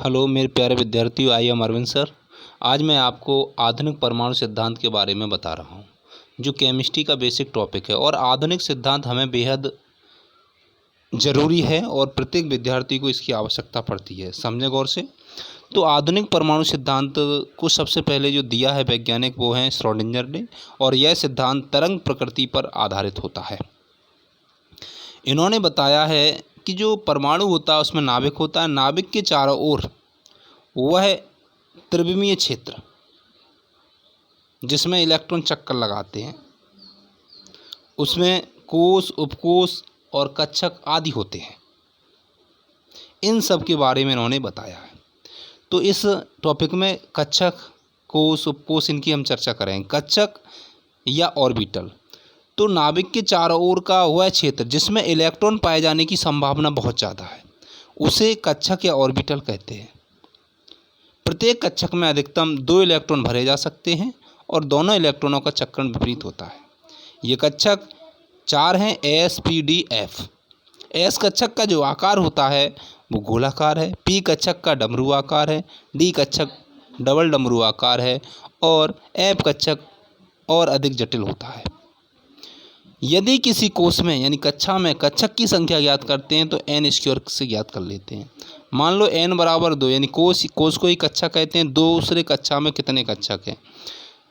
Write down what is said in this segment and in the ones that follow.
Hello मेरे प्यारे विद्यार्थियों, आई एम अरविंद सर। आज मैं आपको आधुनिक परमाणु सिद्धांत के बारे में बता रहा हूँ, जो केमिस्ट्री का बेसिक टॉपिक है। और आधुनिक सिद्धांत हमें बेहद ज़रूरी है और प्रत्येक विद्यार्थी को इसकी आवश्यकता पड़ती है। समझें गौर से। तो आधुनिक परमाणु सिद्धांत को सबसे पहले जो दिया है वैज्ञानिक, वो हैं श्रोडिंगर ने। और यह सिद्धांत तरंग प्रकृति पर आधारित होता है। इन्होंने बताया है कि जो परमाणु होता है उसमें नाभिक होता है। नाभिक के चारों ओर वह त्रिविमीय क्षेत्र जिसमें इलेक्ट्रॉन चक्कर लगाते हैं, उसमें कोश, उपकोश और कक्षक आदि होते हैं। इन सब के बारे में इन्होंने बताया है। तो इस टॉपिक में कक्षक, कोश, उपकोश इनकी हम चर्चा करेंगे। कक्षक या ऑर्बिटल, तो नाभिक के चारों ओर का वह क्षेत्र जिसमें इलेक्ट्रॉन पाए जाने की संभावना बहुत ज़्यादा है, उसे कक्षक या ऑर्बिटल कहते हैं। प्रत्येक कक्षक में अधिकतम 2 इलेक्ट्रॉन भरे जा सकते हैं और दोनों इलेक्ट्रॉनों का चक्रण विपरीत होता है। ये कक्षक 4 हैं, S, P, D, F. S कक्षक का जो आकार होता है वो गोलाकार है, पी कक्षक का डमरू आकार है, डी कक्षक डबल डमरू आकार है और एफ कक्षक और अधिक जटिल होता है। यदि किसी कोश में यानी कक्षा में कक्षक की संख्या ज्ञात करते हैं तो एन स्क्वायर से ज्ञात कर लेते हैं। मान लो n बराबर 2 यानी कोश को ही कक्षा कहते हैं। दूसरे कक्षा में कितने कक्षक हैं,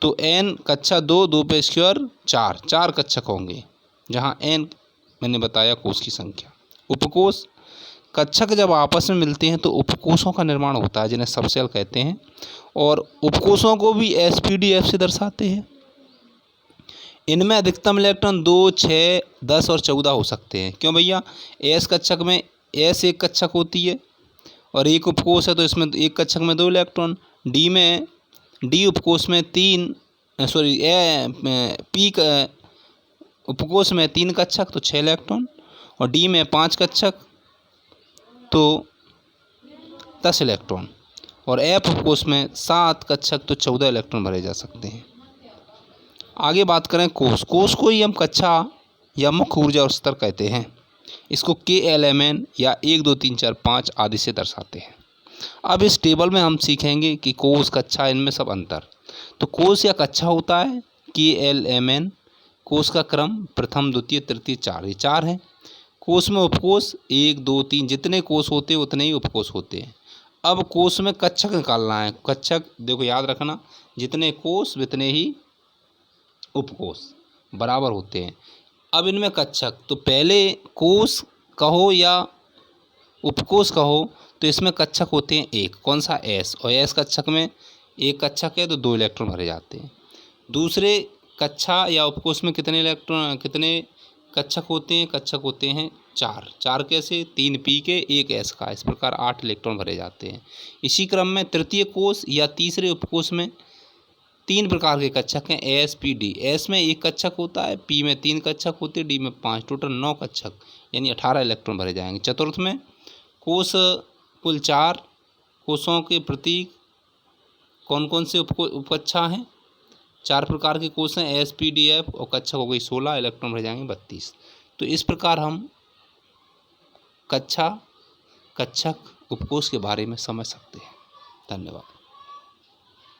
तो n कक्षा 2 पे स्क्वायर 4 कक्षक होंगे, जहाँ n मैंने बताया कोश की संख्या। उपकोश, कक्षक जब आपस में मिलते हैं तो उपकोशों का निर्माण होता है, जिन्हें सबसेल कहते हैं। और उपकोशों को भी SPDF से दर्शाते हैं। इनमें अधिकतम इलेक्ट्रॉन 2, 6, 10 और 14 हो सकते हैं। क्यों भैया? एस कक्षक में एस एक कक्षक होती है और एक उपकोश है, तो इसमें एक कक्षक में 2 इलेक्ट्रॉन। डी उपकोश में पी उपकोश में 3 कक्षक तो 6 इलेक्ट्रॉन, और डी में 5 कक्षक तो 10 इलेक्ट्रॉन, और एफ उपकोश में 7 कक्षक तो 14 इलेक्ट्रॉन भरे जा सकते हैं। आगे बात करें कोश को ही हम कक्षा या मुख्य ऊर्जा और स्तर कहते हैं। इसको KLMN या 1, 2, 3, 4, 5 आदि से दर्शाते हैं। अब इस टेबल में हम सीखेंगे कि कोश, कक्षा, इनमें सब अंतर। तो कोश या कक्षा होता है KLMN। कोश का क्रम प्रथम, द्वितीय, तृतीय, 4, ये 4 है। कोश में उपकोश 1, 2, 3 जितने कोश होते हैं उतने ही उपकोश होते हैं। अब कोश में कक्षक निकालना है। कक्षक देखो याद रखना, जितने कोश उतने ही उपकोश बराबर होते हैं। अब इनमें कक्षक, तो पहले कोश कहो या उपकोश कहो, तो इसमें कक्षक होते हैं एक, कौन सा? एस। और एस कक्षक में एक कक्षक है तो 2 इलेक्ट्रॉन भरे जाते हैं। दूसरे कक्षा या उपकोश में कितने कक्षक होते हैं? कक्षक होते हैं 4 कैसे? 3 पी के 1 एस का, इस प्रकार 8 इलेक्ट्रॉन भरे जाते हैं। इसी क्रम में तृतीय कोश या तीसरे उपकोश में 3 प्रकार के कक्षक हैं, एस, पी, डी। एस में 1 कक्षक होता है, पी में 3 कक्षक होते हैं, डी में 5, टोटल 9 कक्षक यानी 18 इलेक्ट्रॉन भरे जाएंगे। चतुर्थ में कोश कुल 4, कोशों के प्रतीक कौन कौन से उपकक्षा हैं? 4 प्रकार के कोश हैं, एस, पी, डी, एफ, और कक्षक हो गई 16, इलेक्ट्रॉन भरे जाएंगे 32। तो इस प्रकार हम कक्षा, कक्षक, उपकोश के बारे में समझ सकते हैं। धन्यवाद।